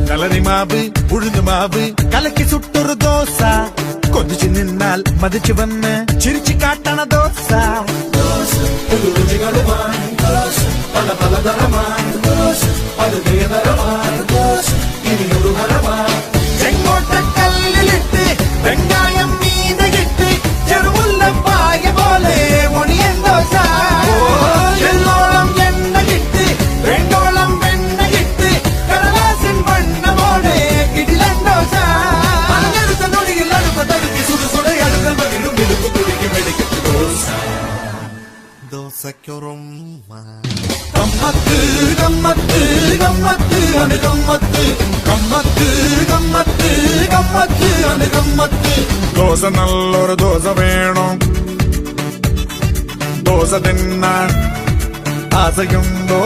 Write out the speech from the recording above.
കളറി മാവ് ഉഴുന്ന് മാവ് കലക്കി സുട്ടൊരു ദോശ കൊതിച്ചു നിന്നാൽ മതിച്ചു വന്ന് ചിരിച്ചു കാട്ടണ ദോശ പല പലതരമാണ് ചെങ്കോട്ടക്കല്ലിലിട്ട് വെങ്കായം മീനകിട്ട് ചെറുമുല്ലപ്പായ പോലെ ഒണിയൻ ദോശ എല്ലോളം എണ്ണ കിട്ട് വെങ്കോളം വെണ്ണ കിട്ട് കടലാസിൻ വണ്ണമോടെ കിടിലൻ ദോശ അങ്ങനത്തെ നൊടിയിൽ അടുത്ത തടുക്കി സുടു സുട അടുക്കൽ പകിലും വിടുപ്പ് തുടിക്ക് വെടിക്കത്ത് ദോശ ദോശയ്ക്കൊറുമ്മ ഗമ്മത്ത് ഗമ്മത്ത് ഗമ്മത്ത് അത് ഗമ്മത്ത് ഗമ്മത്ത് ഗമ്മത്ത് ഗമ്മത്ത് അത് ഗമ്മത്ത് ദോശ നല്ലൊരു ദോശ വേണം ദോശ തിന്നാൻ ആശയുണ്ടോ